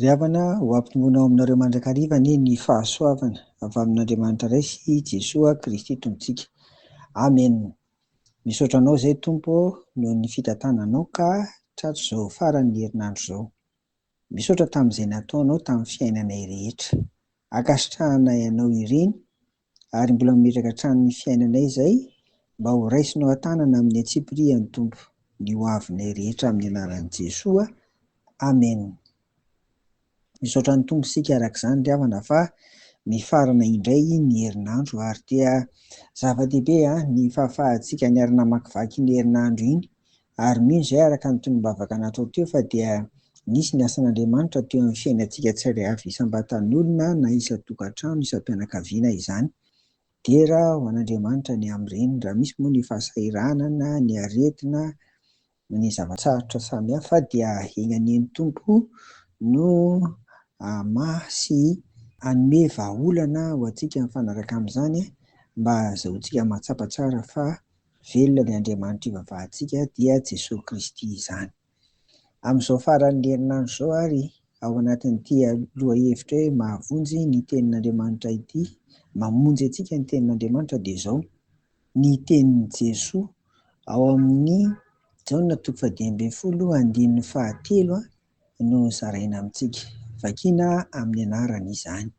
Ry havana ho ampitombona ao aminareo mandrakariva ny fahasoavana avy amin'Andriamanitra iray sy Jesosy Kristy Tompontsika. Amen. Misaotra anao izay Tompo noho ny fitantananao ka trato izao faran'ny herinandro izao. Misaotra tamin'izay nataonao tamin'ny fiainanay rehetra. Ankasitrahanay anao ireny ary mbola mimetraka hatramin'ny fiainanay izay mba ho raisinao an-tanana amin'ny atsipirian'ny Tompo. Ny ho avinay rehetra amin'ny anaran'i Jesosy. Amen. Misaotra ny Tompontsika araka izany ry havana fa mifarana indray ny herinandro ary dia zava-dehibe ny fahafahantsika niarina hamakivaky ny herinandro iny ary mino izay araka ny tonom-bavaka natao teo fa dia nisy ny asan'Andriamanitra teo amin'ny fiainantsika tsirairay isam-batan'olona na isan-tokantrano isam-pianakaviana izany. Dera ho an'Andriamanitra ny amin'ireny raha misy moa ny fahasahiranana, ny aretina, ny zavatsarotra samihafa dia henanian'ny Tompo no sy hanome vahaolana ho antsika mifanaraka amin'izany mba ahazoantsika mahatsapa tsara fa velona ny Andriamanitra ivavahantsika dia Jesosy Kristy izany. Amin'izao faran'ny herinandro izao ary ao anatin'ity lohahevitra hoe mahavonjy ny tenin'Andriamanitra ity, mamonjy antsika ny tenin'Andriamanitra dia izao ny tenin'i Jesosy ao amin'ny Jaona 10:17 no zaraina amintsika. Vakiana amin'ny anarana izany.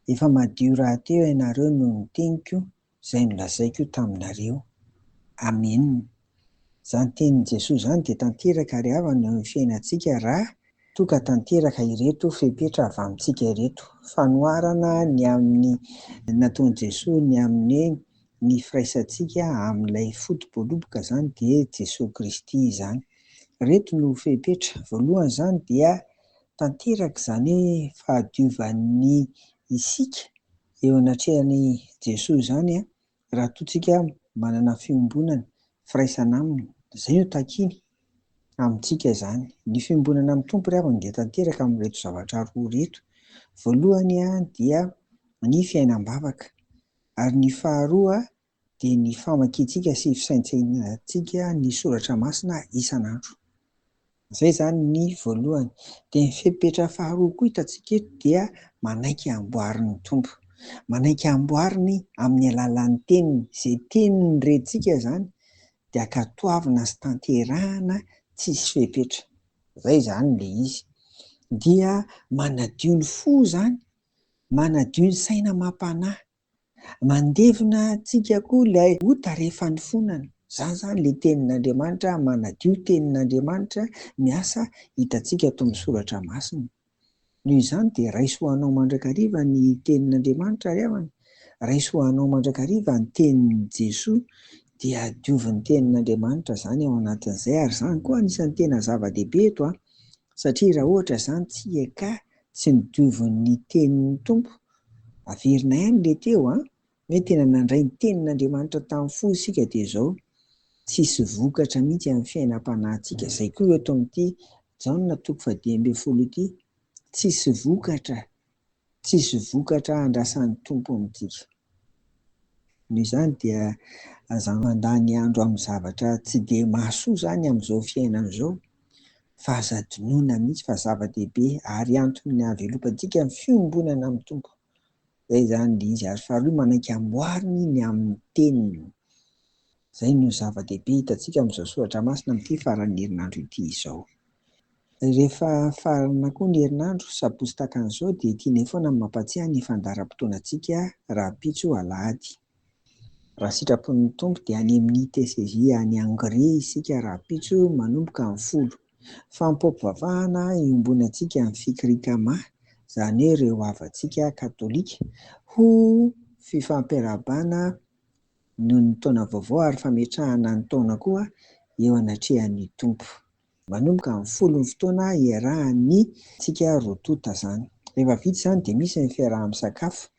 Efa madio rahateo ianareo no niteniko izay nolazaiko taminareo. Amen. Izany tenin'i Jesosy izany dia tanteraka ry havana ny fiainantsika raha toa ka tanteraka ireto fepetra avy amintsika ireto. Fanoharana ny amin'ny nataon'i Jesosy ny amin'ny ny firaisantsika amin'ilay fotom-boaloboka izany dia Jesosy Kristy izany. Reto no fepetra. Voalohany izany dia tanteraka izany hoe fahadiovan'ny isika eo anatrehan'i Jesosy izany raha toa tsika manana fiombonana firaisana aminy. Izay no takiany amintsika izany. Ny fiombonana amin'ny Tompo ry havana dia tanteraka amin'ireto zavatra roa reto. Voalohany dia ny fiainam-bavaka ary ny faharoa dia ny famakiantsika sy fisaintsainantsika ny soratra masina isan'andro. Izay izany ny voalohany. Dia ny fepetra faharoa koa hitantsika eto dia manaiky amboarin'ny Tompo. Manaiky amboariny amin'ny alalan'ny teniny. Izay teniny renintsika izany dia ankatoavina sy tanterahana tsisy fepetra. Izay izany ilay izy. Dia manadio ny fo izany, manadio ny saina mam-panahy, mandevina tsika koa ilay ota rehefa ny fonana. Izany izany ilay tenin'Andriamanitra, manadio tenin'Andriamanitra miasa hitantsika eto amin'ny soratra masina. Noho izany dia raisy ho anao mandrakariva ny tenin'Andriamanitra ry havana. Raisy ho anao mandrakariva ny tenin'i Jesosy dia diovin'ny tenin'Andriamanitra izany ao anatin'izay ary izany koa anisan'ny tena zava-dehibe eto satria raha ohatra izany tsy eka tsy nodiovin'ny tenin'ny Tompo averina ihany ilay teo hoe tena nandray ny tenin'Andriamanitra tamin'ny fo isika dia izao tsisy vokatra mihitsy amin'ny fiainam-panahintsika. Izay koa eto amin'ity Jaona 10:10 ity tsisy vokatra andrasan'ny Tompo amintsika. Noho izany dia aza mandany andro amin'ny zavatra tsy dia mahasoa izany amin'izao fiainana izao fa aza adinoina mihitsy fa zava-dehibe ary antony havelopantsika ny fiombonana amin'ny Tompo. Izay izany ilay izy ary faharoa manaiky amboariny ny amin'ny teniny. Izay no zava-dehibe hitantsika amin'izao soratra masina amin'ity faran'ny herinandro ity izao. Rehefa farana koa ny herinandro sabotsy tahaka an'izao dia tianay foana ny mampatsiahy ny fandaharam-potoanantsika rahampitso alahady. Raha sitrapon'ny Tompo dia any amin'ny TCJ any Anglia isika rahampitso manomboka amin'ny 10. Fampiompivavahana iombonantsika amin'ny fikirikama izany hoe ireo havantsika katolika ho fifampiarabana noho ny taona vaovao ary fametrahana ny taona koa eo anatrehan'ny Tompo. Manomboka amin'ny 10 fotoana iarahan'ny tsika roatota izany. Rehefa vita izany dia misy ny fiaraha-misakafo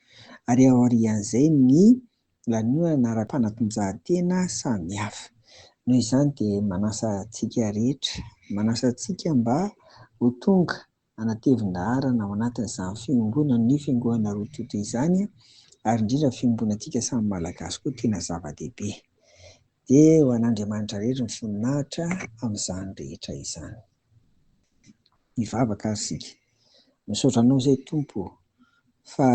ary ao aorian'izay ny lanonana ara-panatanjahantena samihafa. Noho izany dia manasa antsika rehetra, manasa antsika mba ho tonga anatevin-daharana ao anatin'izany fiangonana ny fiangonana roatoto izany ary indrindra fiombonantsika samy malagasy koa tena zava-dehibe. Dia ho an'Andriamanitra rehetra ny voninahitra amin'izany rehetra izany. Hivavaka ary isika. Misaotra anao izay Tompo, fa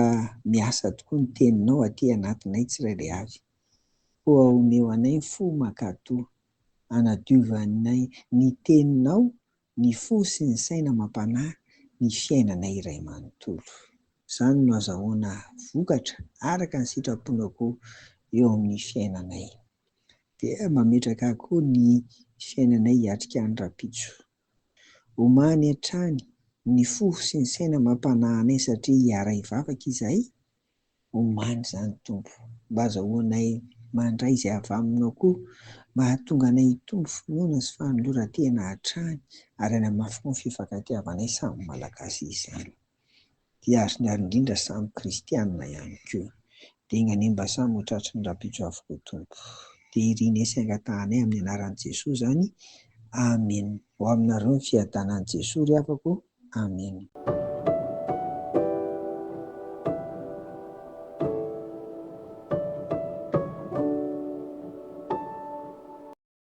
miasa tokoa ny teninao aty anatinay tsirairay avy. Koa omeo anay ny fo maka-toa, hanadiovanay ny teninao, ny fo sy ny saina mampanahy ny fiainanay iray manontolo. Izany no azahoana vokatra araka ny sitraponao eo amin'ny fiainanay. Dia mametraka koa ny fiainanay hiatrika ny rapitso. Omany hatrany ny fo sy ny saina mampanahy anay satria hiara hivavaka izahay. Omany izany Tompo, mba azahoanay mandray izay avy aminao koa, mba hahatonga anay hitombo finoana sy fanoloran-tena hatrany ary any hamafy ny fifankatiavanay samy malagasy izany. Dia ary indrindra samy kristianina ihany koa. Dia inganym mba samy ho tratry ny rapitso avokoa Tompo. Dia ireny saingan-tahanay amin'ny anaran'i Jesosy izany. Amen. Ho aminareo ny fiadanan'i Jesosy ry havako. Amen.